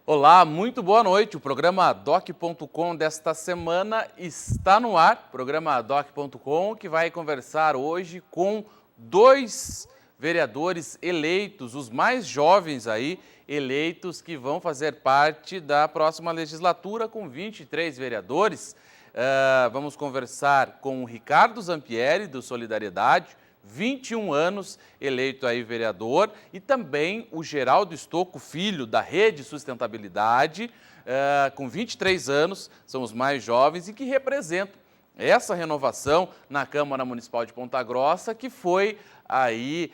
Olá, muito boa noite. O programa Doc.com desta semana está no ar. Programa Doc.com que vai conversar hoje com dois vereadores eleitos, os mais jovens aí, eleitos que vão fazer parte da próxima legislatura com 23 vereadores. Vamos conversar com o Ricardo Zampieri, do Solidariedade, 21 anos, eleito aí vereador, e também o Geraldo Stocco Filho, da Rede Sustentabilidade, com 23 anos, são os mais jovens e que representam essa renovação na Câmara Municipal de Ponta Grossa, que foi aí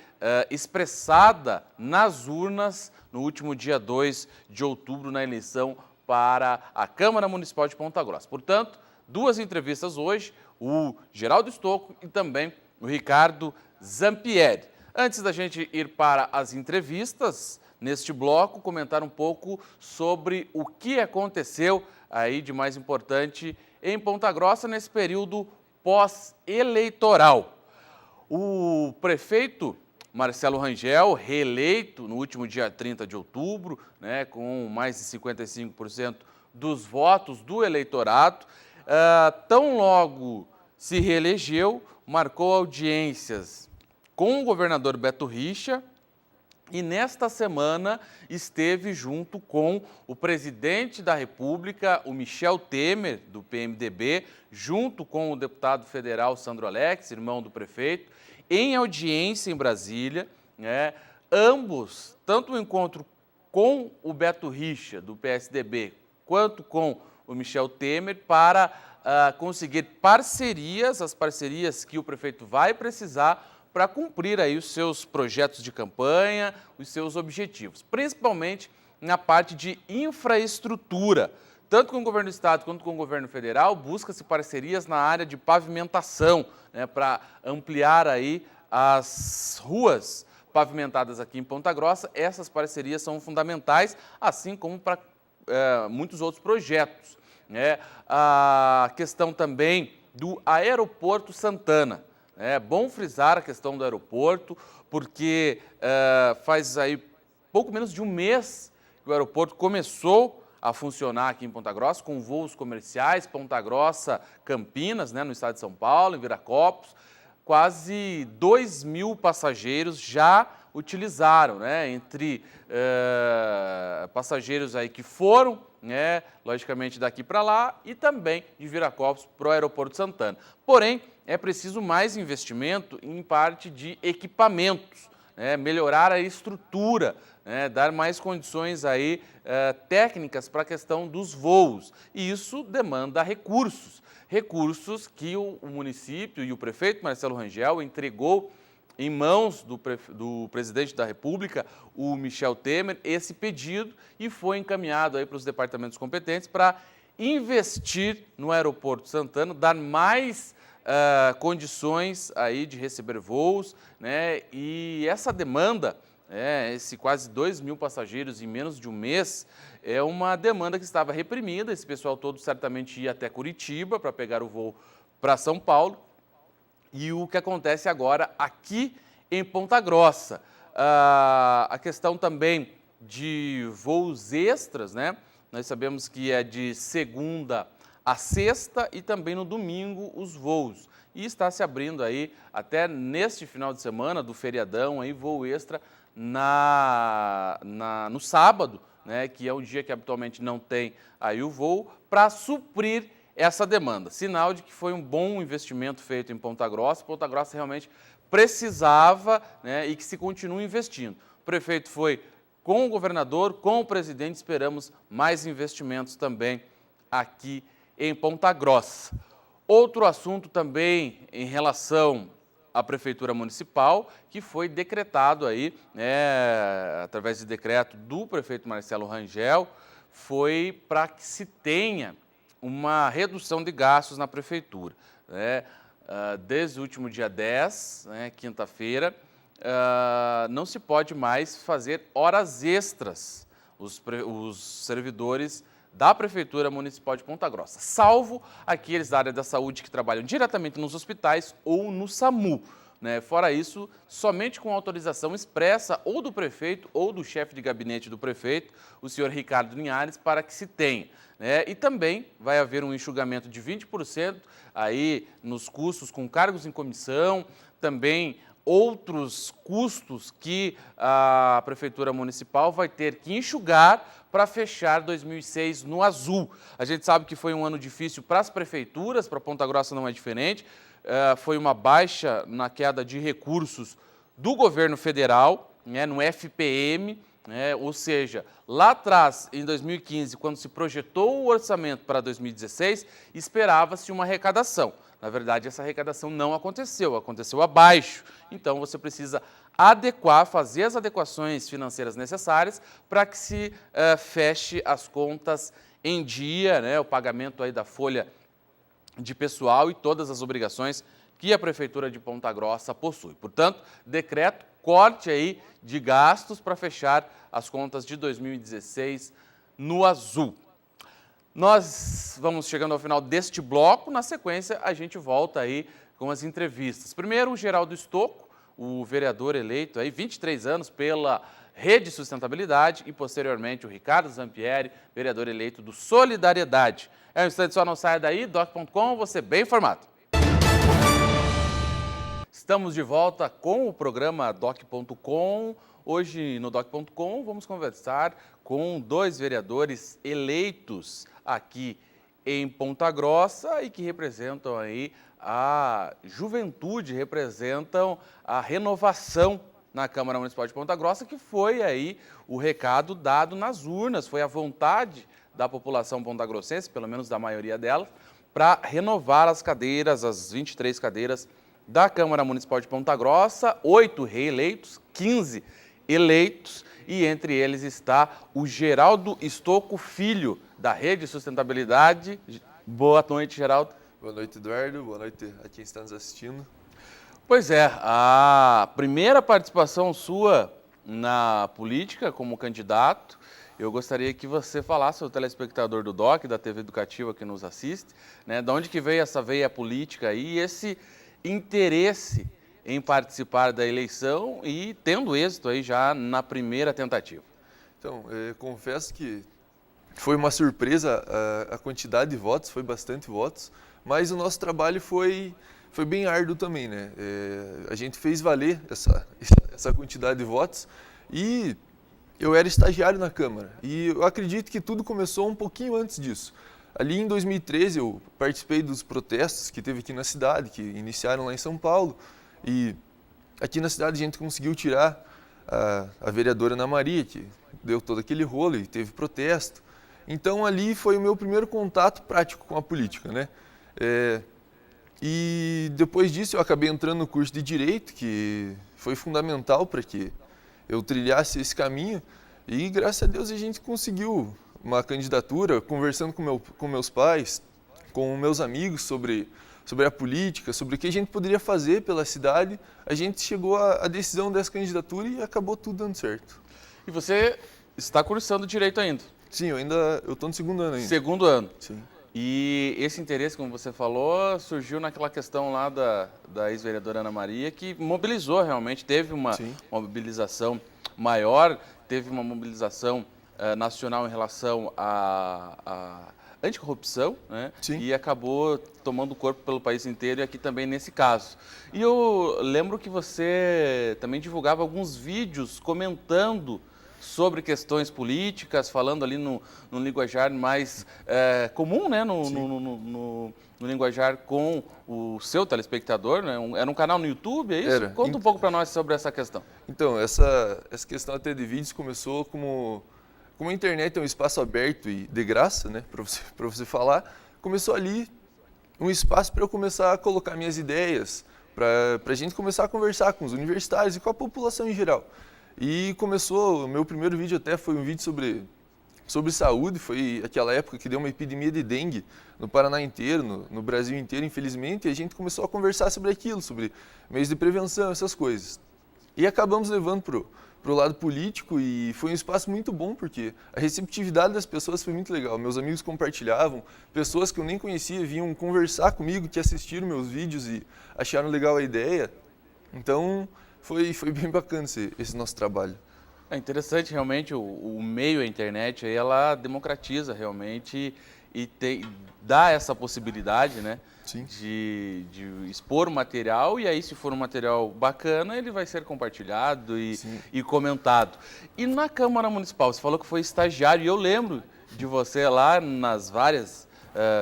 expressada nas urnas no último dia 2 de outubro, na eleição para a Câmara Municipal de Ponta Grossa. Portanto, duas entrevistas hoje, o Geraldo Stocco e também o Ricardo Zampieri. Antes da gente ir para as entrevistas, neste bloco, comentar um pouco sobre o que aconteceu aí de mais importante em Ponta Grossa nesse período pós-eleitoral. O prefeito Marcelo Rangel, reeleito no último dia 30 de outubro, né, com mais de 55% dos votos do eleitorado, tão logo se reelegeu, marcou audiências com o governador Beto Richa e nesta semana esteve junto com o presidente da República, o Michel Temer, do PMDB, junto com o deputado federal Sandro Alex, irmão do prefeito, em audiência em Brasília, né? Ambos, tanto o encontro com o Beto Richa, do PSDB, quanto com o Michel Temer, para conseguir parcerias, as parcerias que o prefeito vai precisar para cumprir aí os seus projetos de campanha, os seus objetivos, principalmente na parte de infraestrutura. Tanto com o governo do estado quanto com o governo federal, busca-se parcerias na área de pavimentação, né, para ampliar aí as ruas pavimentadas aqui em Ponta Grossa. Essas parcerias são fundamentais, assim como para muitos outros projetos. A questão também do Aeroporto Santana. É bom frisar a questão do aeroporto, porque faz aí pouco menos de um mês que o aeroporto começou a funcionar aqui em Ponta Grossa, com voos comerciais, Ponta Grossa, Campinas, né, no estado de São Paulo, em Viracopos. Quase 2.000 passageiros já utilizaram, né, entre passageiros aí que foram, né, logicamente daqui para lá, e também de Viracopos para o Aeroporto Santana. Porém, é preciso mais investimento em parte de equipamentos, né, melhorar a estrutura, né, dar mais condições aí, técnicas para a questão dos voos. E isso demanda recursos. Recursos que o município e o prefeito Marcelo Rangel entregou em mãos do presidente da República, o Michel Temer, esse pedido, e foi encaminhado aí para os departamentos competentes para investir no Aeroporto Santana, dar mais condições aí de receber voos, né? E essa demanda, esse quase 2.000 passageiros em menos de um mês, é uma demanda que estava reprimida. Esse pessoal todo certamente ia até Curitiba para pegar o voo para São Paulo. E o que acontece agora aqui em Ponta Grossa? A questão também de voos extras, né? Nós sabemos que é de segunda a sexta e também no domingo os voos. E está se abrindo aí, até neste final de semana, do feriadão, aí, voo extra no sábado, né? Que é um dia que habitualmente não tem aí o voo, para suprir essa demanda. Sinal de que foi um bom investimento feito em Ponta Grossa. Ponta Grossa realmente precisava, né, e que se continua investindo. O prefeito foi com o governador, com o presidente, esperamos mais investimentos também aqui em Ponta Grossa. Outro assunto também em relação à Prefeitura Municipal, que foi decretado aí, né, através de decreto do prefeito Marcelo Rangel, foi para que se tenha uma redução de gastos na Prefeitura, né? Desde o último dia 10, né, quinta-feira, não se pode mais fazer horas extras, os servidores da Prefeitura Municipal de Ponta Grossa, salvo aqueles da área da saúde que trabalham diretamente nos hospitais ou no SAMU. né? Fora isso, somente com autorização expressa ou do prefeito ou do chefe de gabinete do prefeito, o senhor Ricardo Linhares, para que se tenha, né? E também vai haver um enxugamento de 20% aí nos custos com cargos em comissão, também outros custos que a Prefeitura Municipal vai ter que enxugar para fechar 2006 no azul. A gente sabe que foi um ano difícil para as prefeituras, para Ponta Grossa não é diferente, foi uma baixa na queda de recursos do governo federal, né, no FPM, né, ou seja, lá atrás, em 2015, quando se projetou o orçamento para 2016, esperava-se uma arrecadação. Na verdade, essa arrecadação não aconteceu, aconteceu abaixo. Então, você precisa adequar, fazer as adequações financeiras necessárias para que se feche as contas em dia, né, o pagamento aí da folha de pessoal e todas as obrigações que a Prefeitura de Ponta Grossa possui. Portanto, decreto corte aí de gastos para fechar as contas de 2016 no azul. Nós vamos chegando ao final deste bloco. Na sequência, a gente volta aí com as entrevistas. Primeiro, o Geraldo Stocco, o vereador eleito aí 23 anos pela Rede Sustentabilidade, e posteriormente o Ricardo Zampieri, vereador eleito do Solidariedade. É um instante só, não saia daí, doc.com, você bem informado. Estamos de volta com o programa doc.com. Hoje no doc.com vamos conversar com dois vereadores eleitos aqui em Ponta Grossa e que representam aí a juventude, representam a renovação na Câmara Municipal de Ponta Grossa, que foi aí o recado dado nas urnas, foi a vontade da população pontagrossense, pelo menos da maioria delas, para renovar as cadeiras, as 23 cadeiras da Câmara Municipal de Ponta Grossa, 8 reeleitos, 15 eleitos, e entre eles está o Geraldo Stocco Filho, da Rede Sustentabilidade. Boa noite, Geraldo. Boa noite, Eduardo. Boa noite a quem está nos assistindo. Pois é, a primeira participação sua na política como candidato, eu gostaria que você falasse ao telespectador do DOC, da TV Educativa que nos assiste, né, de onde que veio essa veia política e esse interesse em participar da eleição e tendo êxito aí já na primeira tentativa. Então, confesso que foi uma surpresa a quantidade de votos, foi bastante votos, mas o nosso trabalho foi bem árduo também, né? A gente fez valer essa quantidade de votos e eu era estagiário na Câmara e eu acredito que tudo começou um pouquinho antes disso. Ali em 2013 eu participei dos protestos que teve aqui na cidade, que iniciaram lá em São Paulo, e aqui na cidade a gente conseguiu tirar a vereadora Ana Maria, que deu todo aquele rolo e teve protesto. Então ali foi o meu primeiro contato prático com a política, né? E depois disso eu acabei entrando no curso de Direito, que foi fundamental para que eu trilhasse esse caminho, e graças a Deus a gente conseguiu uma candidatura, conversando com meus pais, com meus amigos sobre a política, sobre o que a gente poderia fazer pela cidade. A gente chegou à decisão dessa candidatura e acabou tudo dando certo. E você está cursando Direito ainda? Sim, eu estou no segundo ano ainda. Segundo ano. Sim. E esse interesse, como você falou, surgiu naquela questão lá da ex-vereadora Ana Maria, que mobilizou realmente, teve uma mobilização maior, teve uma mobilização nacional em relação à anticorrupção, né? Sim. E acabou tomando corpo pelo país inteiro, e aqui também nesse caso. E eu lembro que você também divulgava alguns vídeos comentando sobre questões políticas, falando ali no linguajar mais comum, né? No linguajar com o seu telespectador, né? Era um canal no YouTube, é isso? Era. Conta um pouco para nós sobre essa questão. Então, essa questão até de vídeos começou como a internet é um espaço aberto e de graça, né, para você falar, começou ali um espaço para eu começar a colocar minhas ideias, para a gente começar a conversar com os universitários e com a população em geral. E começou, o meu primeiro vídeo até foi um vídeo sobre saúde, foi aquela época que deu uma epidemia de dengue no Paraná inteiro, no Brasil inteiro, infelizmente, e a gente começou a conversar sobre aquilo, sobre meios de prevenção, essas coisas. E acabamos levando para o lado político e foi um espaço muito bom, porque a receptividade das pessoas foi muito legal. Meus amigos compartilhavam, pessoas que eu nem conhecia vinham conversar comigo, que assistiram meus vídeos e acharam legal a ideia. Então, foi bem bacana esse nosso trabalho. É interessante, realmente, o meio, a internet, aí ela democratiza realmente e dá essa possibilidade, né, Sim. de expor o material, e aí, se for um material bacana, ele vai ser compartilhado e comentado. E na Câmara Municipal, você falou que foi estagiário, e eu lembro de você lá nas várias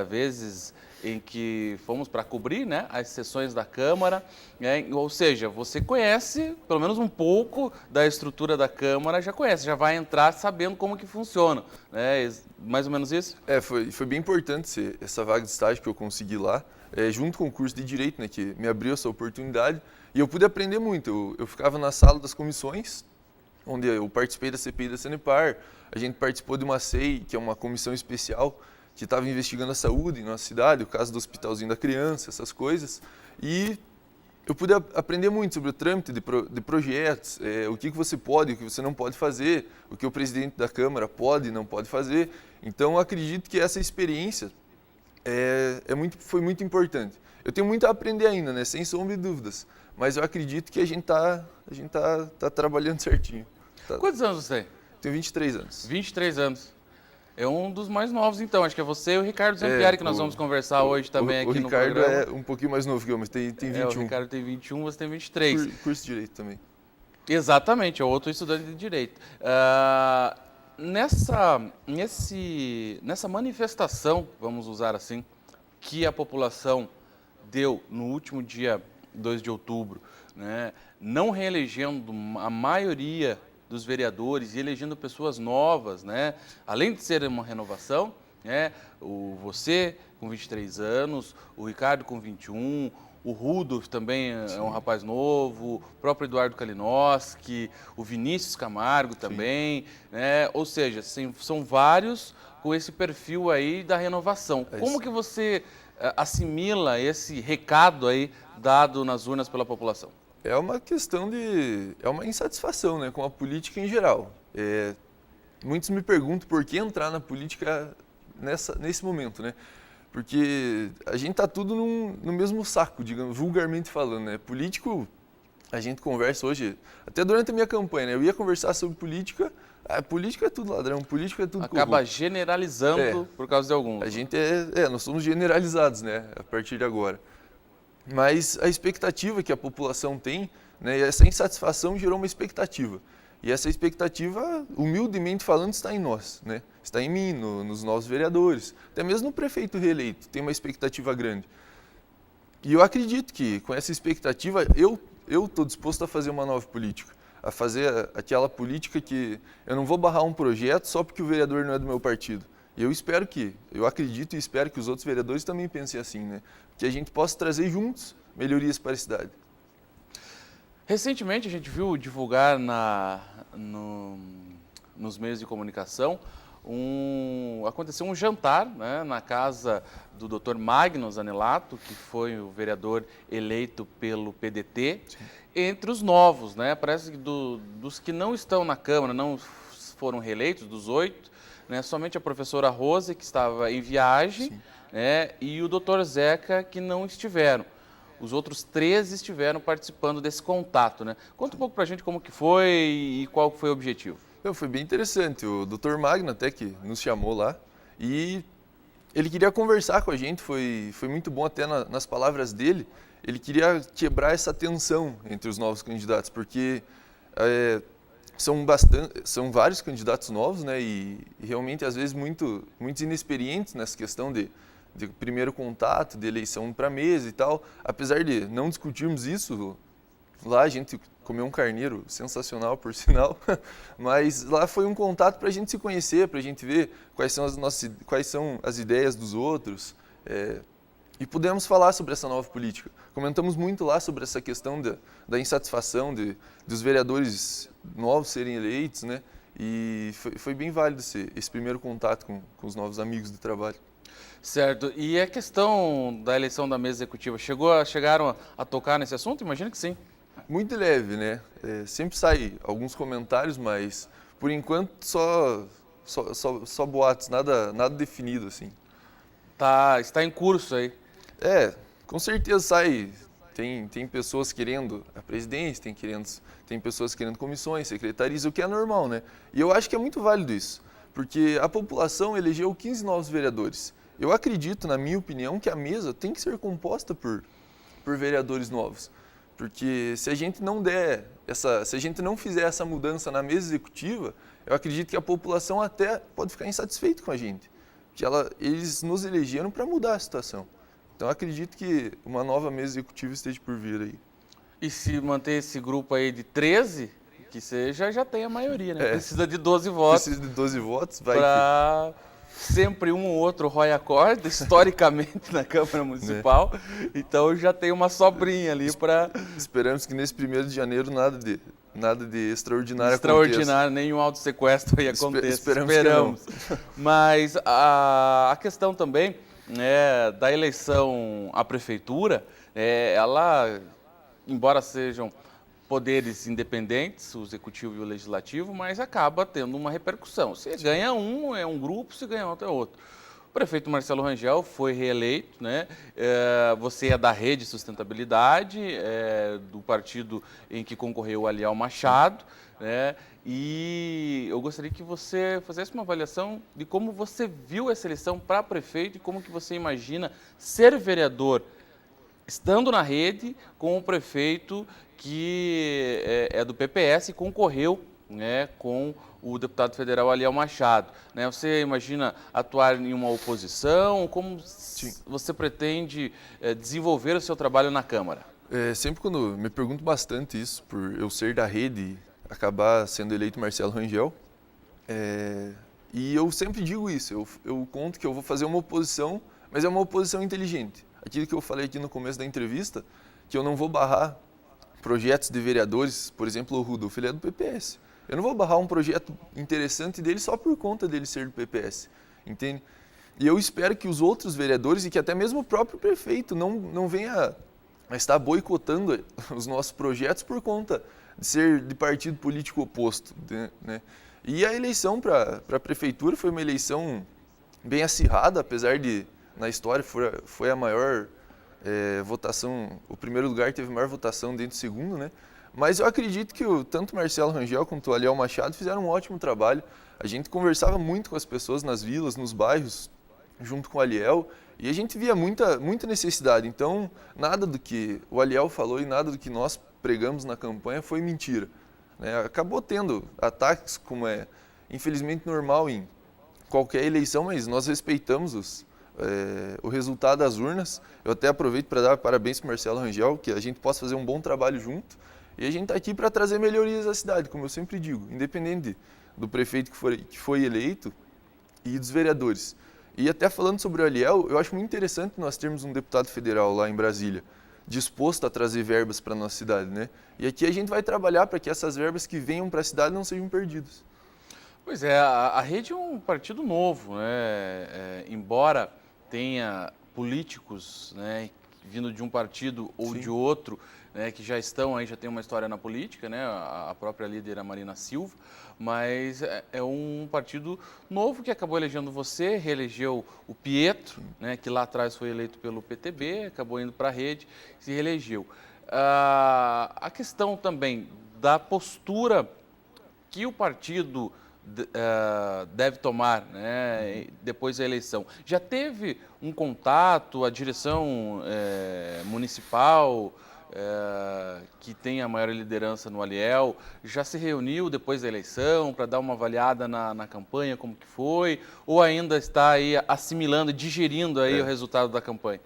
vezes em que fomos para cobrir, né, as sessões da Câmara, né, ou seja, você conhece pelo menos um pouco da estrutura da Câmara, já conhece, já vai entrar sabendo como que funciona, né, mais ou menos isso? Foi bem importante essa vaga de estágio que eu consegui lá, junto com o curso de Direito, né, que me abriu essa oportunidade, e eu pude aprender muito. Eu ficava na sala das comissões, onde eu participei da CPI da Sanepar, a gente participou de uma SEI, que é uma comissão especial, que estava investigando a saúde em nossa cidade, o caso do Hospitalzinho da Criança, essas coisas. E eu pude aprender muito sobre o trâmite de projetos, o que você pode, o que você não pode fazer, o que o presidente da Câmara pode e não pode fazer. Então, eu acredito que essa experiência foi muito importante. Eu tenho muito a aprender ainda, né, sem sombra de dúvidas, mas eu acredito que a gente tá trabalhando certinho. Quantos anos você tem? Tenho 23 anos. 23 anos. É um dos mais novos, então. Acho que é você e o Ricardo Zampieri que nós vamos conversar hoje também aqui no programa. O Ricardo é um pouquinho mais novo que eu, mas tem 21. O Ricardo tem 21, você tem 23. Curso de Direito também. Exatamente, é outro estudante de Direito. Nessa manifestação, vamos usar assim, que a população deu no último dia 2 de outubro, né, não reelegendo a maioria dos vereadores e elegendo pessoas novas, né? Além de ser uma renovação, né? Você com 23 anos, o Ricardo com 21, o Rudolf também é um rapaz novo, o próprio Eduardo Kalinowski, o Vinícius Camargo também, né? Ou seja, são vários com esse perfil aí da renovação. Como que você assimila esse recado aí dado nas urnas pela população? É uma questão é uma insatisfação, né, com a política em geral. Muitos me perguntam por que entrar na política nesse momento, né? Porque a gente tá tudo no mesmo saco, digamos, vulgarmente falando, né? Político, a gente conversa hoje, até durante a minha campanha, né? Eu ia conversar sobre política, política é tudo ladrão, política é tudo acaba corrupto. Generalizando por causa de alguns. A gente nós somos generalizados, né, a partir de agora. Mas a expectativa que a população tem, né, essa insatisfação gerou uma expectativa. E essa expectativa, humildemente falando, está em nós, né? Está em mim, nos novos vereadores, até mesmo no prefeito reeleito, tem uma expectativa grande. E eu acredito que com essa expectativa, eu estou disposto a fazer uma nova política, a fazer aquela política que eu não vou barrar um projeto só porque o vereador não é do meu partido. E eu acredito e espero que os outros vereadores também pensem assim, né? Que a gente possa trazer juntos melhorias para a cidade. Recentemente a gente viu divulgar nos meios de comunicação aconteceu um jantar, né, na casa do Dr. Magno Zanelato, que foi o vereador eleito pelo PDT, entre os novos, né? Parece que dos que não estão na Câmara, não foram reeleitos, dos 8, né, somente a professora Rose, que estava em viagem, né, e o Dr. Zeca, que não estiveram. Os outros 13 estiveram participando desse contato, né? Conta um pouco pra gente como que foi e qual foi o objetivo. Foi bem interessante. O Dr. Magno até que nos chamou lá e ele queria conversar com a gente, foi muito bom até nas palavras dele. Ele queria quebrar essa tensão entre os novos candidatos, porque são vários candidatos novos, né? E realmente, às vezes, muitos inexperientes nessa questão de primeiro contato, de eleição para mesa e tal. Apesar de não discutirmos isso, lá a gente comeu um carneiro sensacional, por sinal, mas lá foi um contato para a gente se conhecer, para a gente ver quais são as ideias dos outros, e pudemos falar sobre essa nova política. Comentamos muito lá sobre essa questão da insatisfação dos vereadores novos serem eleitos, né? E foi bem válido esse primeiro contato com os novos amigos do trabalho. Certo. E a questão da eleição da mesa executiva, chegaram a tocar nesse assunto? Imagino que sim. Muito leve, né? Sempre sai alguns comentários, mas por enquanto só boatos, nada definido assim. Está em curso aí. Com certeza Tem pessoas querendo a presidência, tem pessoas querendo comissões, secretarias, o que é normal, né? E eu acho que é muito válido isso, porque a população elegeu 15 novos vereadores. Eu acredito, na minha opinião, que a mesa tem que ser composta por vereadores novos. Porque se a gente não fizer essa mudança na mesa executiva, eu acredito que a população até pode ficar insatisfeita com a gente. Porque eles nos elegeram para mudar a situação. Então, eu acredito que uma nova mesa executiva esteja por vir aí. E se manter esse grupo aí de 13, que seja, já tem a maioria, né? Precisa de 12 votos. Precisa de 12 votos, vai para sempre um ou outro rói a corda, historicamente, na Câmara Municipal. Então, já tem uma sobrinha ali para... Esperamos que nesse 1º de janeiro nada de extraordinário aconteça. Nenhum auto-sequestro aí aconteça. Esperamos. Que não. Mas a questão também, né, da eleição à prefeitura, ela, embora sejam poderes independentes, o executivo e o legislativo, mas acaba tendo uma repercussão. Se ganha um, é um grupo, se ganha outro, é outro. O prefeito Marcelo Rangel foi reeleito, né? Você é da Rede Sustentabilidade, do partido em que concorreu o Aliel Machado, né? E eu gostaria que você fizesse uma avaliação de como você viu essa eleição para prefeito e como que você imagina ser vereador estando na rede com o prefeito que é do PPS e concorreu, né, com o deputado federal Aliel Machado. Né? Você imagina atuar em uma oposição? Como você pretende desenvolver o seu trabalho na Câmara? Sempre quando me pergunto bastante isso, por eu ser da rede e acabar sendo eleito Marcelo Rangel, e eu sempre digo isso, eu conto que eu vou fazer uma oposição, mas é uma oposição inteligente. Aquilo que eu falei aqui no começo da entrevista, que eu não vou barrar projetos de vereadores, por exemplo, o Rudolf, ele é do PPS. Eu não vou barrar um projeto interessante dele só por conta dele ser do PPS, entende? E eu espero que os outros vereadores e que até mesmo o próprio prefeito não venha a estar boicotando os nossos projetos por conta de ser de partido político oposto, né? E a eleição para a prefeitura foi uma eleição bem acirrada, apesar de, na história, foi a maior votação, o primeiro lugar teve maior votação dentro do segundo, né? Mas eu acredito que tanto o Marcelo Rangel quanto o Aliel Machado fizeram um ótimo trabalho. A gente conversava muito com as pessoas nas vilas, nos bairros, junto com o Aliel, e a gente via muita necessidade. Então, nada do que o Aliel falou e nada do que nós pregamos na campanha foi mentira, né? Acabou tendo ataques, como é infelizmente normal em qualquer eleição, mas nós respeitamos o resultado das urnas. Eu até aproveito para dar parabéns para o Marcelo Rangel, que a gente possa fazer um bom trabalho junto. E a gente está aqui para trazer melhorias à cidade, como eu sempre digo, independente do prefeito que foi eleito e dos vereadores. E até falando sobre o Aliel, eu acho muito interessante nós termos um deputado federal lá em Brasília, disposto a trazer verbas para a nossa cidade, né? E aqui a gente vai trabalhar para que essas verbas que venham para a cidade não sejam perdidas. Pois é, a Rede é um partido novo, né? Embora tenha políticos, né, vindo de um partido ou Sim. de outro, né, que já estão aí, já tem uma história na política, né, a própria líder, a Marina Silva, mas é um partido novo que acabou elegendo você, reelegeu o Pietro, né, que lá atrás foi eleito pelo PTB, acabou indo para a Rede, se reelegeu. A questão também da postura que o partido deve tomar, né, depois da eleição. Já teve um contato, a direção municipal, que tem a maior liderança no Aliel, já se reuniu depois da eleição para dar uma avaliada na campanha, como que foi, ou ainda está aí assimilando, digerindo aí o resultado da campanha?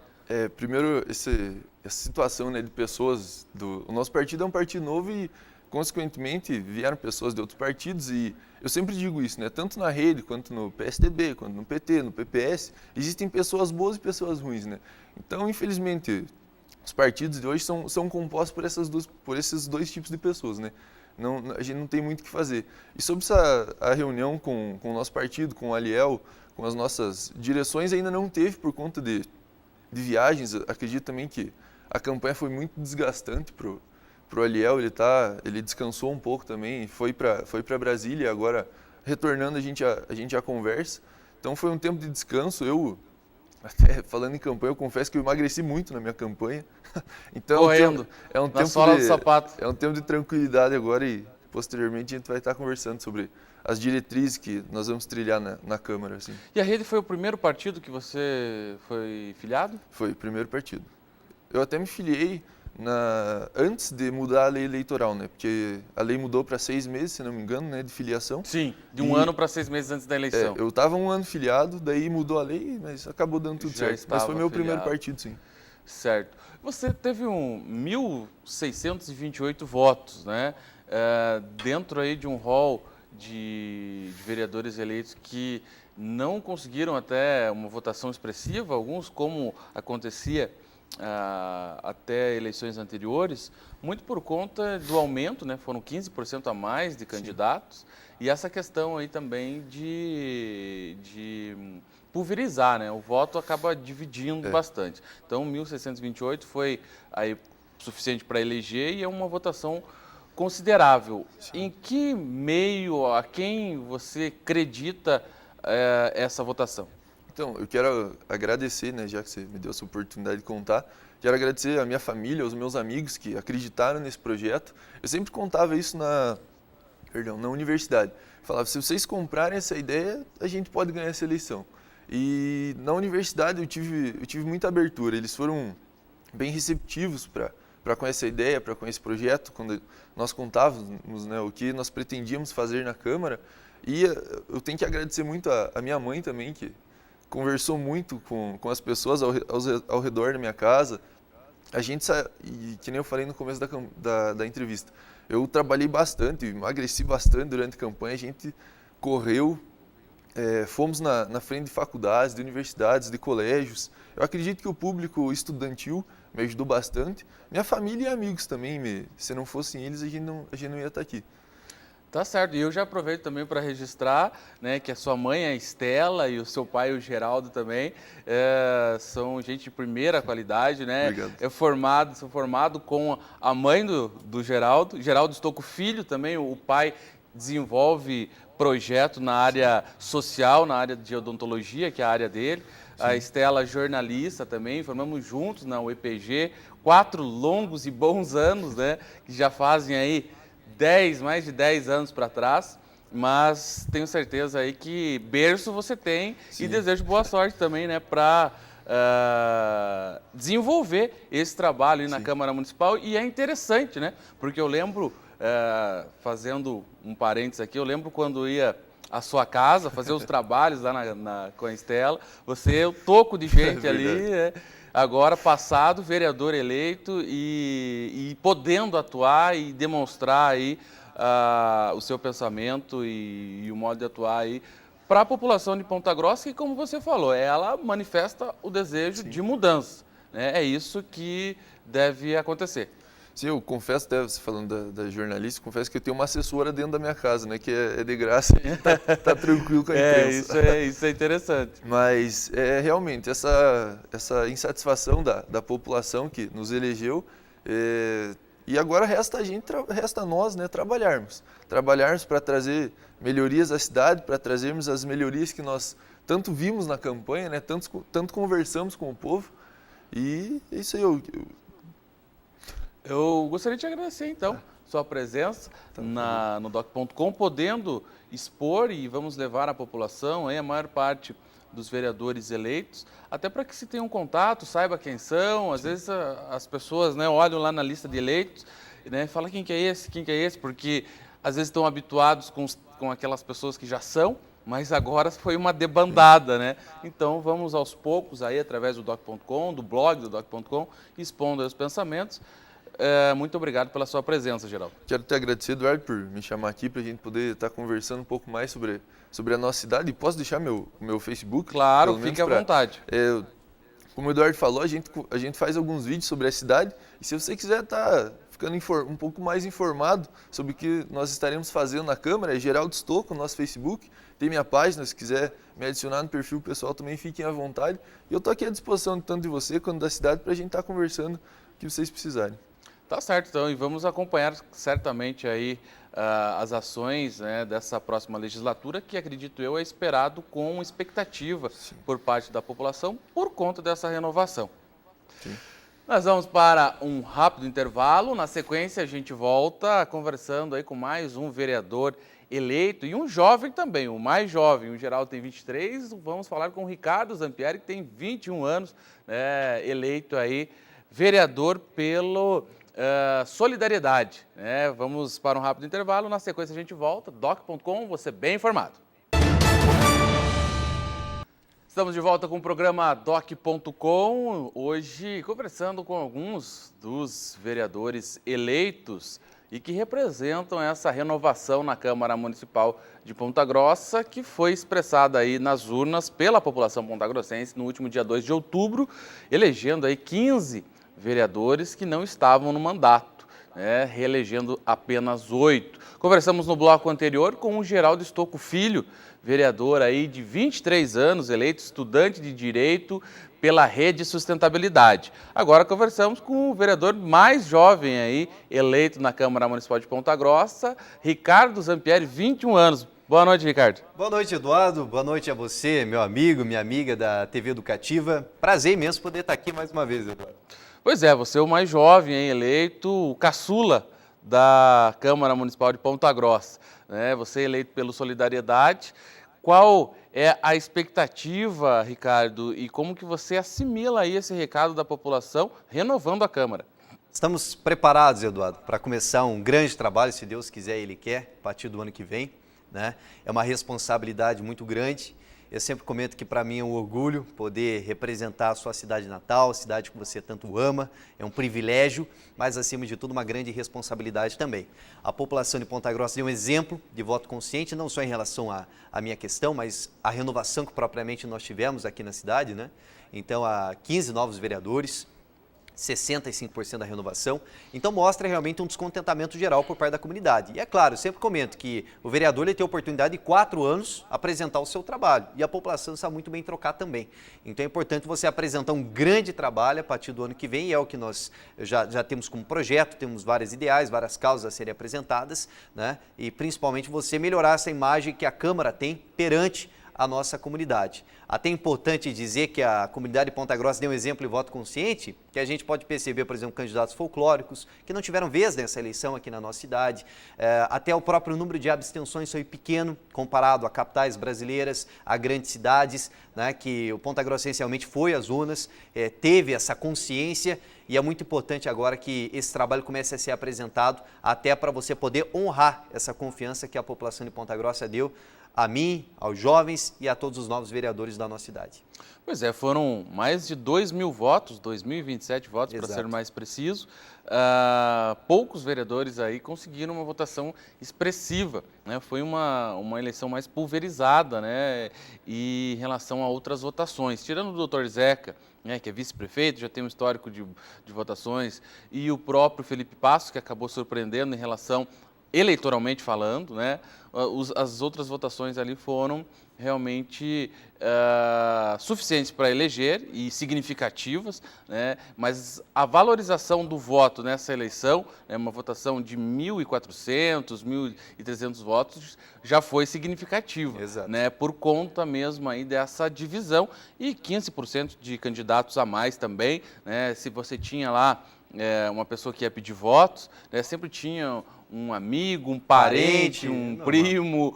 Primeiro, essa situação, né, de pessoas o nosso partido é um partido novo e, consequentemente, vieram pessoas de outros partidos e eu sempre digo isso, né? Tanto na Rede, quanto no PSDB, quanto no PT, no PPS, existem pessoas boas e pessoas ruins, né? Então, infelizmente, os partidos de hoje são compostos por esses dois tipos de pessoas, né? A gente não tem muito o que fazer. E sobre a reunião com o nosso partido, com o Aliel, com as nossas direções, ainda não teve por conta de viagens. Eu acredito também que a campanha foi muito desgastante pro Aliel, ele descansou um pouco também, foi para Brasília, agora retornando a gente já conversa. Então foi um tempo de descanso. Eu Até falando em campanha, eu confesso que eu emagreci muito na minha campanha. Então Correndo, é um na tempo sola do sapato. é um tempo de tranquilidade agora e posteriormente a gente vai estar conversando sobre as diretrizes que nós vamos trilhar na Câmara. Assim. E a Rede foi o primeiro partido que você foi filiado? Foi o primeiro partido. Eu até me filiei antes de mudar a lei eleitoral, né? Porque a lei mudou para 6 meses, se não me engano, né? De filiação. Sim, de um ano para 6 meses antes da eleição. Eu estava um ano filiado, daí mudou a lei, mas acabou dando tudo Já certo. Mas foi meu primeiro filiado. partido, sim. Certo. Você teve 1.628 votos, né? Dentro aí de um hall de vereadores eleitos que não conseguiram até uma votação expressiva, alguns como acontecia até eleições anteriores, muito por conta do aumento, né? Foram 15% a mais de candidatos. Sim. E essa questão aí também de pulverizar, né? O voto acaba dividindo bastante. Então, 1.628 foi aí suficiente para eleger e é uma votação considerável. Sim. Em que meio, a quem você acredita essa votação? Então, eu quero agradecer, né, já que você me deu essa oportunidade de contar, quero agradecer a minha família, aos meus amigos que acreditaram nesse projeto. Eu sempre contava isso na universidade. Eu falava, se vocês comprarem essa ideia, a gente pode ganhar essa eleição. E na universidade eu tive muita abertura, eles foram bem receptivos para com essa ideia, para com esse projeto, quando nós contávamos, né, o que nós pretendíamos fazer na Câmara. E eu tenho que agradecer muito a minha mãe também, que conversou muito com as pessoas ao redor da minha casa. A gente, e que nem eu falei no começo da entrevista, eu trabalhei bastante, emagreci bastante durante a campanha, a gente correu, fomos na frente de faculdades, de universidades, de colégios. Eu acredito que o público estudantil me ajudou bastante. Minha família e amigos também, se não fossem eles, a gente não ia estar aqui. Tá certo, e eu já aproveito também para registrar, né, que a sua mãe, a Estela, e o seu pai, o Geraldo, também, são gente de primeira qualidade, né? Obrigado. Sou formado com a mãe do Geraldo, Geraldo Estocco Filho também, o pai desenvolve projeto na área social, na área de odontologia, que é a área dele. Sim. A Estela, jornalista também, formamos juntos na UEPG, 4 longos e bons anos, né, que já fazem aí mais de 10 anos para trás, mas tenho certeza aí que berço você tem. Sim. E desejo boa sorte também, né, para desenvolver esse trabalho aí na Câmara Municipal. E é interessante, né, porque eu lembro, fazendo um parênteses aqui, eu lembro quando ia à sua casa fazer os trabalhos lá com a Estela, você, o toco de gente ali, né? Agora passado, vereador eleito e podendo atuar e demonstrar aí o seu pensamento e o modo de atuar aí para a população de Ponta Grossa, que, como você falou, ela manifesta o desejo de mudança, né? É isso que deve acontecer. Sim, eu confesso, até você falando da jornalista, confesso que eu tenho uma assessora dentro da minha casa, né, que é de graça, tá tranquilo com a imprensa. Isso é interessante. Mas realmente essa insatisfação da população que nos elegeu, e agora resta a nós, né, trabalharmos para trazer melhorias à cidade, para trazermos as melhorias que nós tanto vimos na campanha, né, tanto conversamos com o povo, e é isso aí. Eu gostaria de agradecer, então, sua presença no doc.com, podendo expor e vamos levar à população a maior parte dos vereadores eleitos, até para que se tenha um contato, saiba quem são. Às vezes as pessoas, né, olham lá na lista de eleitos, né, falam quem que é esse, porque às vezes estão habituados com aquelas pessoas que já são, mas agora foi uma debandada, né? Então vamos aos poucos aí, através do doc.com, do blog do doc.com, expondo os pensamentos. Muito obrigado pela sua presença, Geraldo. Quero te agradecer, Eduardo, por me chamar aqui para a gente poder estar conversando um pouco mais sobre a nossa cidade. E posso deixar meu Facebook? Claro, fique à vontade. Como o Eduardo falou, a gente faz alguns vídeos sobre a cidade. E se você quiser estar ficando um pouco mais informado sobre o que nós estaremos fazendo na Câmara, é Geraldo Estocco, no nosso Facebook. Tem minha página, se quiser me adicionar no perfil pessoal também, fiquem à vontade. E eu estou aqui à disposição tanto de você quanto da cidade para a gente estar conversando o que vocês precisarem. Tá certo, então, e vamos acompanhar certamente aí as ações, né, dessa próxima legislatura, que acredito eu é esperado com expectativa por parte da população por conta dessa renovação. Sim. Nós vamos para um rápido intervalo, na sequência a gente volta conversando aí com mais um vereador eleito e um jovem também, o mais jovem, o Geraldo tem 23, vamos falar com o Ricardo Zampieri, que tem 21 anos, né, eleito aí vereador pelo Solidariedade. Né? Vamos para um rápido intervalo, na sequência a gente volta, doc.com, você bem informado. Estamos de volta com o programa doc.com, hoje conversando com alguns dos vereadores eleitos e que representam essa renovação na Câmara Municipal de Ponta Grossa, que foi expressada aí nas urnas pela população pontagrossense no último dia 2 de outubro, elegendo aí 15 vereadores que não estavam no mandato, né, reelegendo apenas 8. Conversamos no bloco anterior com o Geraldo Stocco Filho, vereador aí de 23 anos, eleito estudante de Direito pela Rede Sustentabilidade. Agora conversamos com o vereador mais jovem aí, eleito na Câmara Municipal de Ponta Grossa, Ricardo Zampieri, 21 anos. Boa noite, Ricardo. Boa noite, Eduardo. Boa noite a você, meu amigo, minha amiga da TV Educativa. Prazer imenso poder estar aqui mais uma vez, Eduardo. Pois é, você é o mais jovem hein, eleito, o caçula da Câmara Municipal de Ponta Grossa. Né? Você é eleito pelo Solidariedade. Qual é a expectativa, Ricardo, e como que você assimila aí esse recado da população renovando a Câmara? Estamos preparados, Eduardo, para começar um grande trabalho, se Deus quiser e Ele quer, a partir do ano que vem. Né? É uma responsabilidade muito grande. Eu sempre comento que para mim é um orgulho poder representar a sua cidade natal, a cidade que você tanto ama, é um privilégio, mas acima de tudo uma grande responsabilidade também. A população de Ponta Grossa deu um exemplo de voto consciente, não só em relação à minha questão, mas a renovação que propriamente nós tivemos aqui na cidade, né? Então, há 15 novos vereadores, 65% da renovação, então mostra realmente um descontentamento geral por parte da comunidade. E é claro, eu sempre comento que o vereador ele tem a oportunidade de 4 anos apresentar o seu trabalho e a população está muito bem trocar também. Então é importante você apresentar um grande trabalho a partir do ano que vem, e é o que nós já temos como projeto, temos várias ideais, várias causas a serem apresentadas, né? E principalmente você melhorar essa imagem que a Câmara tem perante a nossa comunidade. Até é importante dizer que a comunidade de Ponta Grossa deu um exemplo de voto consciente, que a gente pode perceber, por exemplo, candidatos folclóricos que não tiveram vez nessa eleição aqui na nossa cidade. Até o próprio número de abstenções foi pequeno, comparado a capitais brasileiras, a grandes cidades, né, que o Ponta Grossense realmente foi às urnas, teve essa consciência, e é muito importante agora que esse trabalho comece a ser apresentado, até para você poder honrar essa confiança que a população de Ponta Grossa deu a mim, aos jovens e a todos os novos vereadores da nossa cidade. Pois é, foram mais de 2.000 votos, 2.027 votos para ser mais preciso. Poucos vereadores aí conseguiram uma votação expressiva, né? Foi uma eleição mais pulverizada, né? E em relação a outras votações. Tirando o Dr. Zeca, né, que é vice-prefeito, já tem um histórico de votações, e o próprio Felipe Passos, que acabou surpreendendo em relação eleitoralmente falando, né? As outras votações ali foram realmente suficientes para eleger e significativas, né? Mas a valorização do voto nessa eleição, né, uma votação de 1.400, 1.300 votos, já foi significativa, né, por conta mesmo aí dessa divisão, e 15% de candidatos a mais também, né? Se você tinha lá uma pessoa que ia pedir votos, né, sempre tinha um amigo, um parente, um primo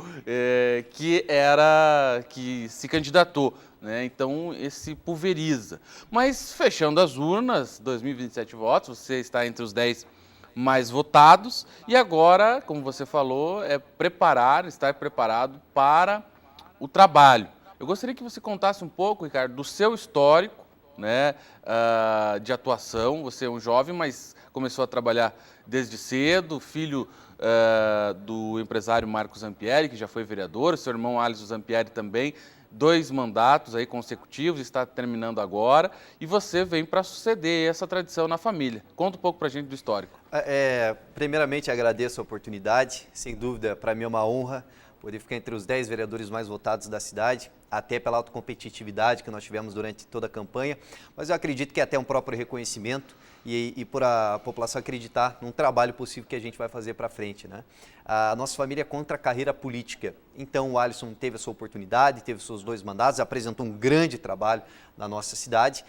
que se candidatou, né? Então esse pulveriza. Mas fechando as urnas, 2.027 votos, você está entre os 10 mais votados e agora, como você falou, estar preparado para o trabalho. Eu gostaria que você contasse um pouco, Ricardo, do seu histórico, né, de atuação. Você é um jovem, mas começou a trabalhar desde cedo, filho do empresário Marcos Zampieri, que já foi vereador, seu irmão Alisson Zampieri também, 2 mandatos aí consecutivos, está terminando agora, e você vem para suceder essa tradição na família. Conta um pouco para a gente do histórico. Primeiramente, agradeço a oportunidade, sem dúvida, para mim é uma honra poder ficar entre os 10 vereadores mais votados da cidade. até pela autocompetitividade que nós tivemos durante toda a campanha, mas eu acredito que é até um próprio reconhecimento e por a população acreditar num trabalho possível que a gente vai fazer para frente, né? A nossa família é contra a carreira política, então o Alisson teve a sua oportunidade, teve seus 2 mandatos, apresentou um grande trabalho na nossa cidade,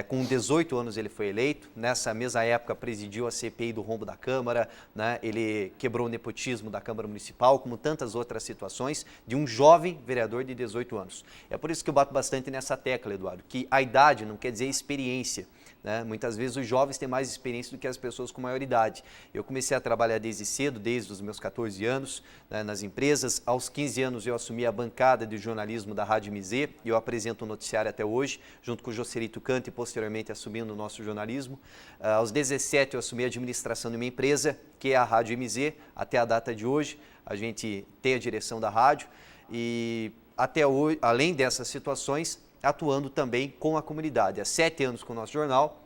com 18 anos ele foi eleito, nessa mesma época presidiu a CPI do rombo da Câmara, né? Ele quebrou o nepotismo da Câmara Municipal, como tantas outras situações, de um jovem vereador de 18 anos. É por isso que eu bato bastante nessa tecla, Eduardo, que a idade não quer dizer experiência, né? Muitas vezes os jovens têm mais experiência do que as pessoas com maior idade. Eu comecei a trabalhar desde cedo, desde os meus 14 anos, né, nas empresas. Aos 15 anos eu assumi a bancada de jornalismo da Rádio MZ e eu apresento o noticiário até hoje, junto com o Joselito Canto e posteriormente assumindo o nosso jornalismo. Aos 17 eu assumi a administração de uma empresa, que é a Rádio MZ, até a data de hoje. A gente tem a direção da rádio e até hoje, além dessas situações, atuando também com a comunidade. Há 7 anos com o nosso jornal,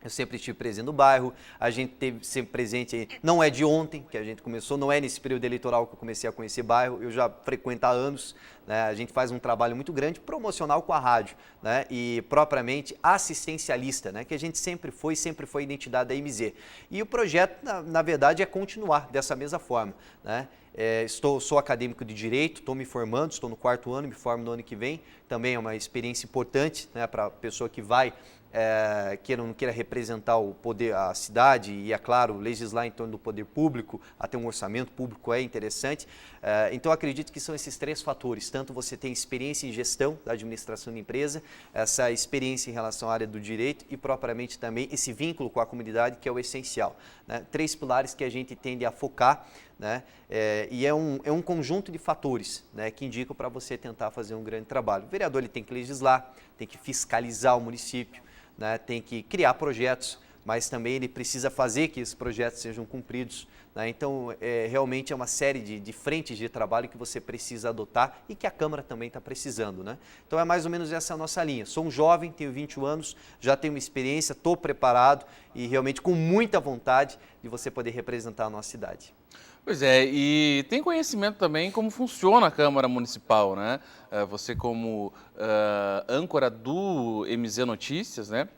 eu sempre estive presente no bairro, a gente teve sempre presente, não é de ontem que a gente começou, não é nesse período eleitoral que eu comecei a conhecer bairro, eu já frequento há anos, né? A gente faz um trabalho muito grande, promocional com a rádio, né? E propriamente assistencialista, né? Que a gente sempre foi a identidade da MZ. E o projeto, na verdade, é continuar dessa mesma forma, né? Sou acadêmico de Direito, estou me formando, estou no 4º ano, me formo no ano que vem. Também é uma experiência importante, né, para a pessoa que vai, queira ou não queira representar o poder, a cidade e, é claro, legislar em torno do poder público, até um orçamento público é interessante. Então, acredito que são esses 3 fatores. Tanto você tem experiência em gestão da administração de empresa, essa experiência em relação à área do direito e, propriamente, também esse vínculo com a comunidade, que é o essencial, né? 3 pilares que a gente tende a focar, né? E é um conjunto de fatores, né, que indicam para você tentar fazer um grande trabalho. O vereador ele tem que legislar, tem que fiscalizar o município, né, tem que criar projetos, mas também ele precisa fazer que esses projetos sejam cumpridos, né? Então, realmente é uma série de frentes de trabalho que você precisa adotar e que a Câmara também está precisando, né? Então, é mais ou menos essa a nossa linha. Sou um jovem, tenho 21 anos, já tenho uma experiência, estou preparado e realmente com muita vontade de você poder representar a nossa cidade. Pois é, e tem conhecimento também como funciona a Câmara Municipal, né? Você como âncora do MZ Notícias, né?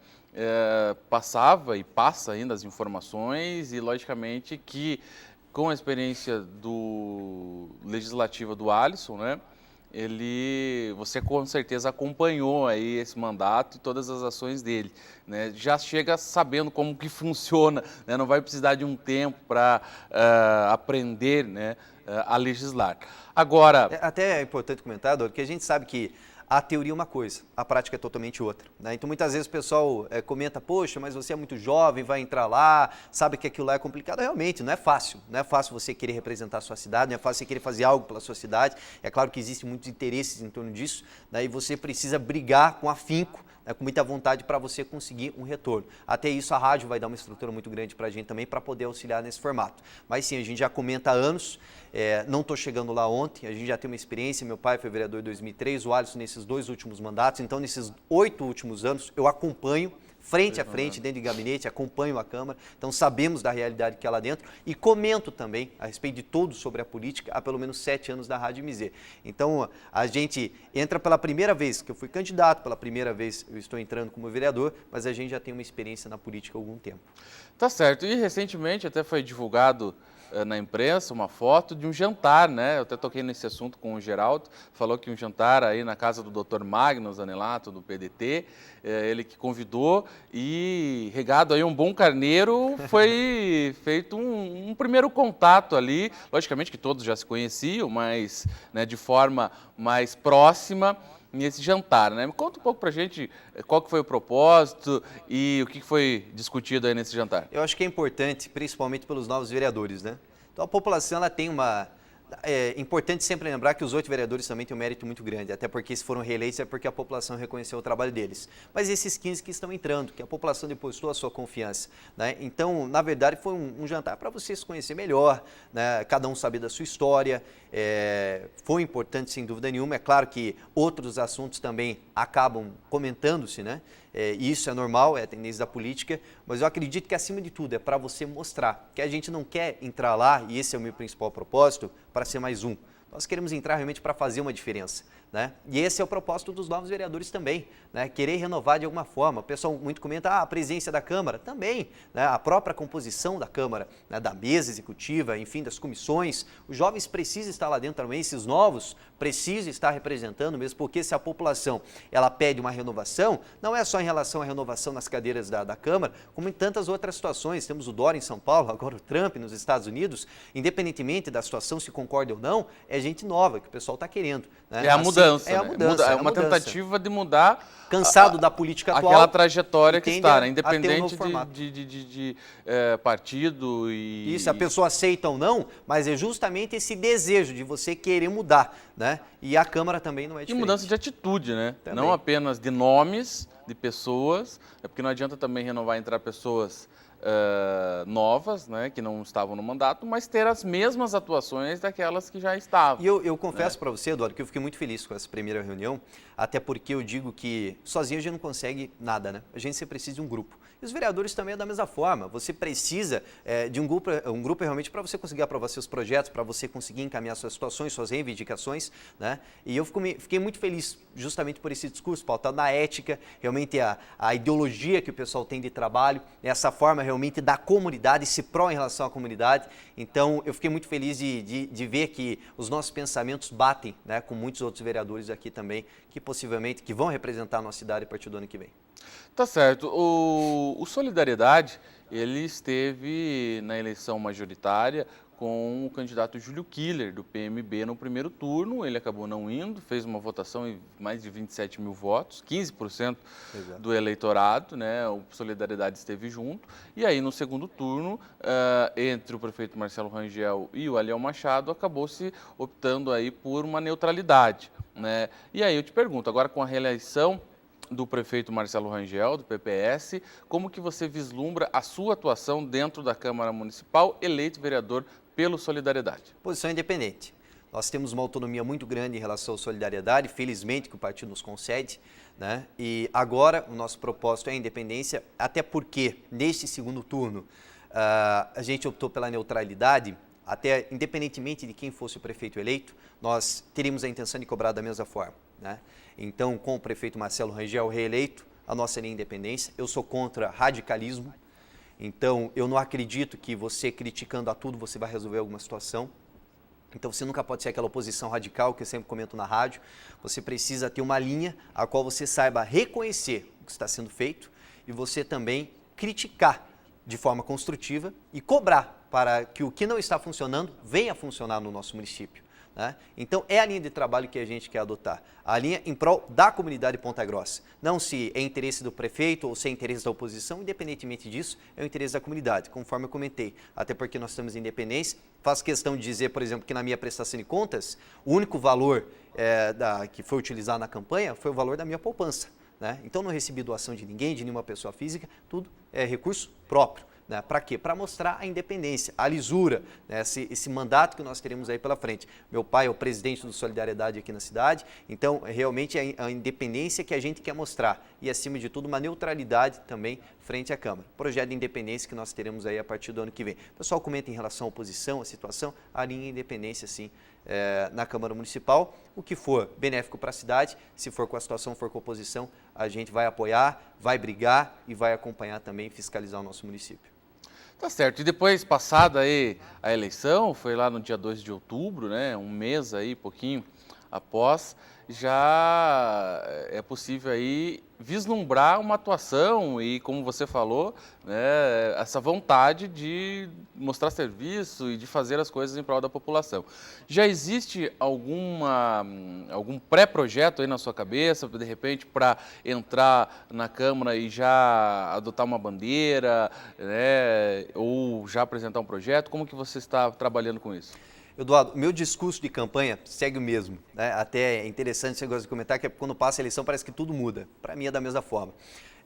Passava e passa ainda as informações e, logicamente, que com a experiência legislativa do Alisson, né? Você com certeza acompanhou aí esse mandato e todas as ações dele, né? Já chega sabendo como que funciona, né? Não vai precisar de um tempo para aprender, né, a legislar. Agora... Até é importante comentar, Dor, que a gente sabe que a teoria é uma coisa, a prática é totalmente outra, né? Então, muitas vezes o pessoal comenta, poxa, mas você é muito jovem, vai entrar lá, sabe que aquilo lá é complicado. Realmente, não é fácil você querer representar a sua cidade, não é fácil você querer fazer algo pela sua cidade. É claro que existem muitos interesses em torno disso, né? E você precisa brigar com afinco, né, com muita vontade para você conseguir um retorno. Até isso a rádio vai dar uma estrutura muito grande para a gente também, para poder auxiliar nesse formato. Mas sim, a gente já comenta há anos, não estou chegando lá ontem, a gente já tem uma experiência, meu pai foi vereador em 2003, o Alisson nesses 2 últimos mandatos, então nesses 8 últimos anos eu acompanho, frente a frente, dentro de gabinete, acompanho a Câmara, então sabemos da realidade que é lá dentro e comento também a respeito de tudo sobre a política há pelo menos 7 anos da Rádio MZ. Então a gente entra pela primeira vez, que eu fui candidato, pela primeira vez eu estou entrando como vereador, mas a gente já tem uma experiência na política há algum tempo. Tá certo, e recentemente até foi divulgado na imprensa uma foto de um jantar, né? Eu até toquei nesse assunto com o Geraldo, falou que um jantar aí na casa do Dr. Magno Zanelato, do PDT, ele que convidou e regado aí um bom carneiro, foi feito um primeiro contato ali, logicamente que todos já se conheciam, mas, né, de forma mais próxima, nesse jantar, né? Me conta um pouco pra gente qual que foi o propósito e o que foi discutido aí nesse jantar. Eu acho que é importante, principalmente pelos novos vereadores, né? Então a população ela tem uma... É importante sempre lembrar que os 8 vereadores também têm um mérito muito grande, até porque se foram reeleitos é porque a população reconheceu o trabalho deles. Mas esses 15 que estão entrando, que a população depositou a sua confiança, né? Então, na verdade, foi um jantar para você se conhecer melhor, né? Cada um saber da sua história, foi importante sem dúvida nenhuma. É claro que outros assuntos também acabam comentando-se, né? Isso é normal, é a tendência da política, mas eu acredito que acima de tudo é para você mostrar que a gente não quer entrar lá, e esse é o meu principal propósito, para ser mais um. Nós queremos entrar realmente para fazer uma diferença, né? E esse é o propósito dos novos vereadores também, né? Querer renovar de alguma forma. O pessoal muito comenta, a presidência da Câmara também, né? A própria composição da Câmara, né? Da mesa executiva, enfim, das comissões. Os jovens precisam estar lá dentro também, esses novos precisam estar representando mesmo, porque se a população ela pede uma renovação, não é só em relação à renovação nas cadeiras da Câmara, como em tantas outras situações. Temos o Dória em São Paulo, agora o Trump nos Estados Unidos, independentemente da situação, se concorda ou não, é gente nova que o pessoal está querendo, né? É a mudança, é a né? mudança, É uma tentativa de mudar cansado da política atual, aquela trajetória que tende está, né? a ter um Independente novo formato. de partido e... Isso, a pessoa aceita ou não, mas é justamente esse desejo de você querer mudar, né? E a Câmara também não é E diferente. mudança de atitude, né? Também. Não apenas de nomes, de pessoas, é porque não adianta também renovar e entrar pessoas novas, né, que não estavam no mandato, mas ter as mesmas atuações daquelas que já estavam. E eu confesso para você, Eduardo, que eu fiquei muito feliz com essa primeira reunião, até porque eu digo que sozinho a gente não consegue nada, né? A gente sempre precisa de um grupo. E os vereadores também é da mesma forma. Você precisa de um grupo realmente para você conseguir aprovar seus projetos, para você conseguir encaminhar suas situações, suas reivindicações, né? E eu fiquei muito feliz justamente por esse discurso, pautado na ética, realmente a ideologia que o pessoal tem de trabalho, essa forma realmente da comunidade, esse pró em relação à comunidade. Então, eu fiquei muito feliz de ver que os nossos pensamentos batem, né, com muitos outros vereadores aqui também, que possivelmente que vão representar a nossa cidade a partir do ano que vem. Tá certo. O Solidariedade, ele esteve na eleição majoritária com o candidato Júlio Killer, do PMB, no primeiro turno. Ele acabou não indo, fez uma votação em mais de 27 mil votos, 15% do eleitorado, né? O Solidariedade esteve junto. E aí, no segundo turno, entre o prefeito Marcelo Rangel e o Aliel Machado, acabou-se optando aí por uma neutralidade, né? E aí eu te pergunto, agora com a reeleição do prefeito Marcelo Rangel, do PPS, como que você vislumbra a sua atuação dentro da Câmara Municipal, eleito vereador pelo Solidariedade? Posição independente. Nós temos uma autonomia muito grande em relação à solidariedade, felizmente que o partido nos concede, né? E agora o nosso propósito é a independência, até porque neste segundo turno a gente optou pela neutralidade, até independentemente de quem fosse o prefeito eleito, nós teríamos a intenção de cobrar da mesma forma, né? Então, com o prefeito Marcelo Rangel reeleito, a nossa linha independência, eu sou contra radicalismo, então eu não acredito que você criticando a tudo você vai resolver alguma situação. Então você nunca pode ser aquela oposição radical que eu sempre comento na rádio, você precisa ter uma linha a qual você saiba reconhecer o que está sendo feito e você também criticar de forma construtiva e cobrar para que o que não está funcionando venha a funcionar no nosso município, né? Então é a linha de trabalho que a gente quer adotar, a linha em prol da comunidade de Ponta Grossa, não se é interesse do prefeito ou se é interesse da oposição, independentemente disso, é o interesse da comunidade, conforme eu comentei, até porque nós estamos em independência. Faço questão de dizer, por exemplo, que na minha prestação de contas, o único valor que foi utilizado na campanha foi o valor da minha poupança, né? Então não recebi doação de ninguém, de nenhuma pessoa física, tudo é recurso próprio. Né? Para quê? Para mostrar a independência, a lisura, né? esse mandato que nós teremos aí pela frente. Meu pai é o presidente do Solidariedade aqui na cidade, então realmente é a independência que a gente quer mostrar e, acima de tudo, uma neutralidade também frente à Câmara. Projeto de independência que nós teremos aí a partir do ano que vem. O pessoal comenta em relação à oposição, à situação, a linha independência, sim, na Câmara Municipal. O que for benéfico para a cidade, se for com a situação, for com a oposição, a gente vai apoiar, vai brigar e vai acompanhar também e fiscalizar o nosso município. Tá certo. E depois, passada aí a eleição, foi lá no dia 2 de outubro, né, um mês aí, pouquinho após, já é possível aí vislumbrar uma atuação e, como você falou, né, essa vontade de mostrar serviço e de fazer as coisas em prol da população. Já existe algum pré-projeto aí na sua cabeça, de repente, para entrar na Câmara e já adotar uma bandeira, né, ou já apresentar um projeto? Como que você está trabalhando com isso? Eduardo, meu discurso de campanha segue o mesmo, né? Até é interessante você gosta de comentar que quando passa a eleição parece que tudo muda. Para mim é da mesma forma.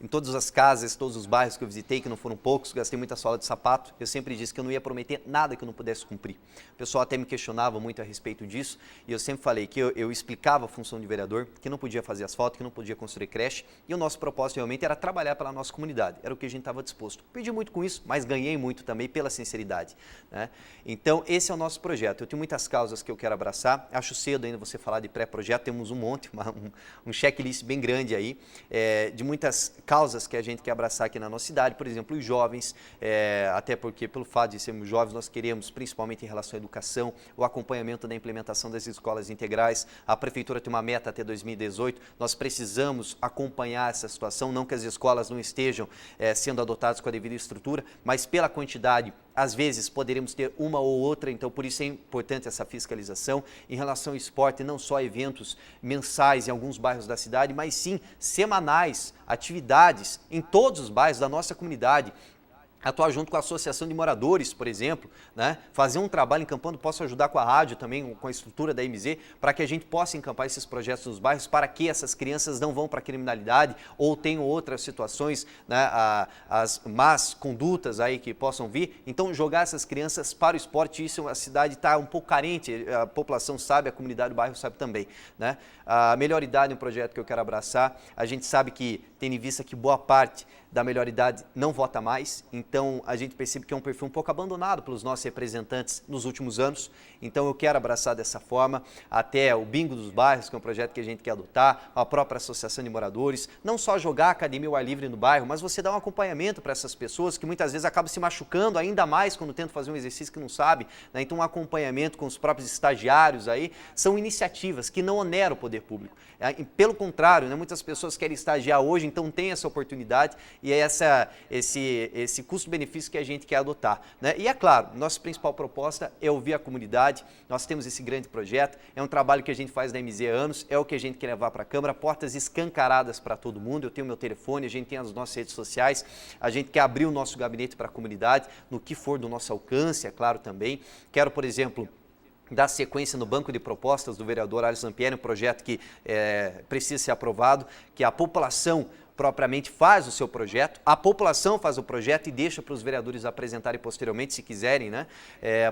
em todas as casas, todos os bairros que eu visitei, que não foram poucos, gastei muita sola de sapato, eu sempre disse que eu não ia prometer nada que eu não pudesse cumprir. O pessoal até me questionava muito a respeito disso, e eu sempre falei que eu explicava a função de vereador, que não podia fazer asfalto, que não podia construir creche, e o nosso propósito realmente era trabalhar pela nossa comunidade, era o que a gente estava disposto. Perdi muito com isso, mas ganhei muito também pela sinceridade, né? Então, esse é o nosso projeto. Eu tenho muitas causas que eu quero abraçar, acho cedo ainda você falar de pré-projeto, temos um monte, um checklist bem grande aí, de muitas causas que a gente quer abraçar aqui na nossa cidade, por exemplo, os jovens, até porque pelo fato de sermos jovens, nós queremos, principalmente em relação à educação, o acompanhamento da implementação das escolas integrais. A Prefeitura tem uma meta até 2018, nós precisamos acompanhar essa situação, não que as escolas não estejam sendo adotadas com a devida estrutura, mas pela quantidade, às vezes poderemos ter uma ou outra, então por isso é importante essa fiscalização. Em relação ao esporte, não só eventos mensais em alguns bairros da cidade, mas sim semanais, atividades em todos os bairros da nossa comunidade. Atuar junto com a Associação de Moradores, por exemplo, né? Fazer um trabalho encampando, posso ajudar com a rádio também, com a estrutura da MZ, para que a gente possa encampar esses projetos nos bairros, para que essas crianças não vão para a criminalidade ou tenham outras situações, né? As más condutas aí que possam vir. Então, jogar essas crianças para o esporte, isso a cidade está um pouco carente, a população sabe, a comunidade do bairro sabe também, né? A Melhor Idade é um projeto que eu quero abraçar. A gente sabe que, tendo em vista que boa parte da melhor idade não vota mais, então a gente percebe que é um perfil um pouco abandonado pelos nossos representantes nos últimos anos, então eu quero abraçar dessa forma, até o Bingo dos Bairros, que é um projeto que a gente quer adotar, a própria Associação de Moradores, não só jogar academia ao ar livre no bairro, mas você dar um acompanhamento para essas pessoas que muitas vezes acabam se machucando ainda mais quando tentam fazer um exercício que não sabe, né? Então um acompanhamento com os próprios estagiários aí, são iniciativas que não oneram o poder público, pelo contrário, né? Muitas pessoas querem estagiar hoje, então tem essa oportunidade, e é esse custo-benefício que a gente quer adotar, né? E é claro, nossa principal proposta é ouvir a comunidade, nós temos esse grande projeto, é um trabalho que a gente faz na MZ há anos, é o que a gente quer levar para a Câmara, portas escancaradas para todo mundo, eu tenho meu telefone, a gente tem as nossas redes sociais, a gente quer abrir o nosso gabinete para a comunidade, no que for do nosso alcance, é claro também. Quero, por exemplo, dar sequência no banco de propostas do vereador Alisson Pierre, um projeto que precisa ser aprovado, que a população propriamente faz o seu projeto, a população faz o projeto e deixa para os vereadores apresentarem posteriormente, se quiserem, né?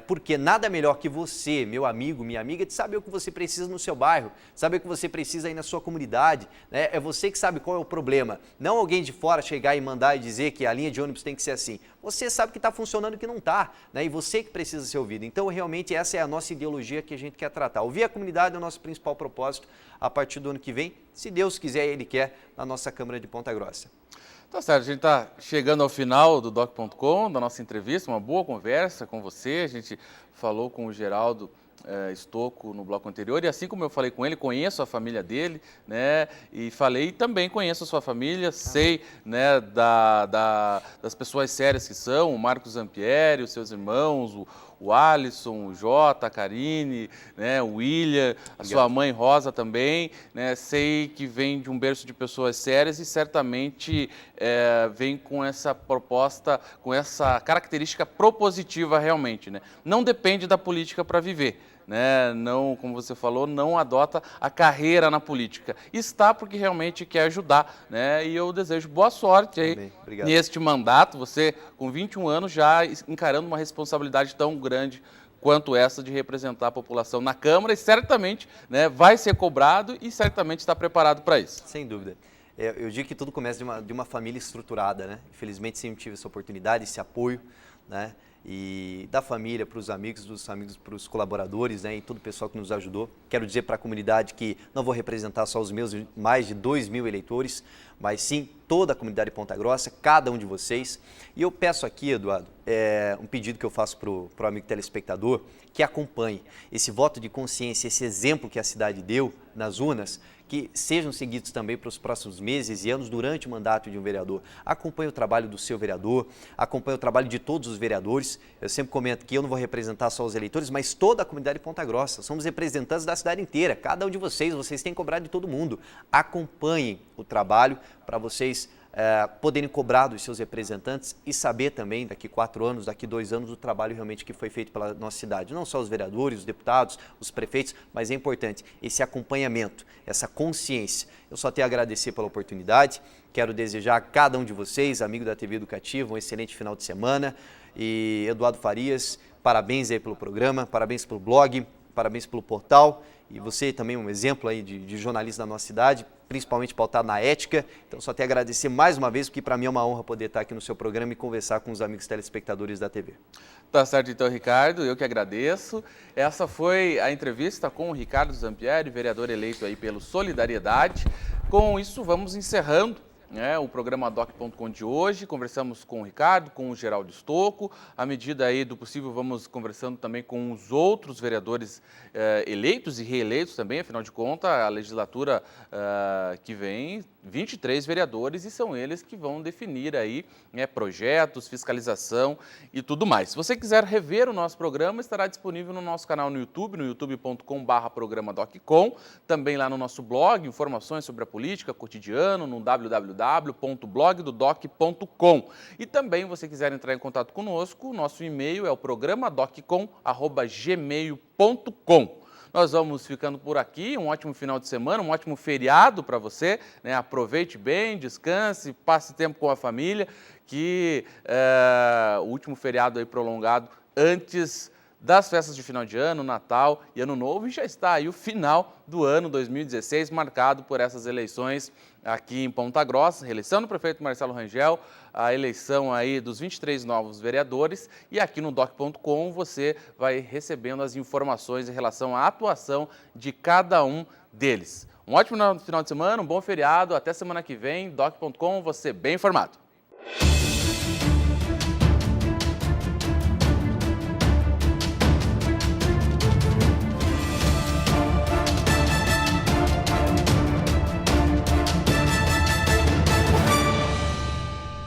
Porque nada melhor que você, meu amigo, minha amiga, de saber o que você precisa no seu bairro, saber o que você precisa aí na sua comunidade, né? É você que sabe qual é o problema, não alguém de fora chegar e mandar e dizer que a linha de ônibus tem que ser assim. Você sabe que está funcionando e que não está, né? E você que precisa ser ouvido. Então, realmente, essa é a nossa ideologia que a gente quer tratar. Ouvir a comunidade é o nosso principal propósito a partir do ano que vem, se Deus quiser e Ele quer, na nossa Câmara de Ponta Grossa. Tá certo, a gente está chegando ao final do Doc.com, da nossa entrevista, uma boa conversa com você, a gente falou com o Geraldo Stocco no bloco anterior, e assim como eu falei com ele, conheço a família dele, né, e falei também conheço a sua família, sei, né, das pessoas sérias que são, o Marcos Zampieri, os seus irmãos, o Alisson, o Jota, a Karine, né, o William, a sua mãe Rosa também, né, sei que vem de um berço de pessoas sérias e certamente vem com essa proposta, com essa característica propositiva realmente, né, não depende da política para viver, né, não, como você falou, não adota a carreira na política, está porque realmente quer ajudar, né, e eu desejo boa sorte aí neste mandato, você com 21 anos já encarando uma responsabilidade tão grande quanto essa de representar a população na Câmara e certamente, né, vai ser cobrado e certamente está preparado para isso. Sem dúvida. Eu digo que tudo começa de uma família estruturada, né? Infelizmente sempre tive essa oportunidade, esse apoio, né? E da família para os amigos, dos amigos para os colaboradores, né, e todo o pessoal que nos ajudou. Quero dizer para a comunidade que não vou representar só os meus mais de 2.000 eleitores, mas sim toda a comunidade de Ponta Grossa, cada um de vocês. E eu peço aqui, Eduardo, um pedido que eu faço para o amigo telespectador, que acompanhe esse voto de consciência, esse exemplo que a cidade deu nas urnas, que sejam seguidos também para os próximos meses e anos durante o mandato de um vereador. Acompanhe o trabalho do seu vereador, acompanhe o trabalho de todos os vereadores. Eu sempre comento que eu não vou representar só os eleitores, mas toda a comunidade de Ponta Grossa. Somos representantes da cidade inteira, cada um de vocês têm que cobrar de todo mundo. Acompanhem o trabalho para vocês poderem cobrar dos seus representantes e saber também, daqui 4 anos, daqui 2 anos, o trabalho realmente que foi feito pela nossa cidade. Não só os vereadores, os deputados, os prefeitos, mas é importante esse acompanhamento, essa consciência. Eu só tenho a agradecer pela oportunidade, quero desejar a cada um de vocês, amigo da TV Educativa, um excelente final de semana. E Eduardo Farias, parabéns aí pelo programa, parabéns pelo blog, parabéns pelo portal. E você também um exemplo aí de jornalista da nossa cidade, principalmente pautado na ética. Então só tenho a agradecer mais uma vez, porque para mim é uma honra poder estar aqui no seu programa e conversar com os amigos telespectadores da TV. Tá certo então, Ricardo, eu que agradeço. Essa foi a entrevista com o Ricardo Zampieri, vereador eleito aí pelo Solidariedade. Com isso vamos encerrando o programa Doc.com de hoje. Conversamos com o Ricardo, com o Geraldo Stocco. À medida aí do possível, vamos conversando também com os outros vereadores eleitos e reeleitos também. Afinal de contas, a legislatura que vem, 23 vereadores, e são eles que vão definir aí projetos, fiscalização e tudo mais. Se você quiser rever o nosso programa, estará disponível no nosso canal no YouTube, no youtube.com/programadoccom, também lá no nosso blog, informações sobre a política, cotidiano, no www.blogdodoc.com. E também, se você quiser entrar em contato conosco, o nosso e-mail é o programadoccom@gmail.com. Nós vamos ficando por aqui, um ótimo final de semana, um ótimo feriado para você, aproveite bem, descanse, passe tempo com a família, que o último feriado aí prolongado antes das festas de final de ano, Natal e Ano Novo, e já está aí o final do ano 2016, marcado por essas eleições aqui em Ponta Grossa, reeleição do prefeito Marcelo Rangel, a eleição aí dos 23 novos vereadores, e aqui no doc.com você vai recebendo as informações em relação à atuação de cada um deles. Um ótimo final de semana, um bom feriado, até semana que vem, doc.com, você bem informado.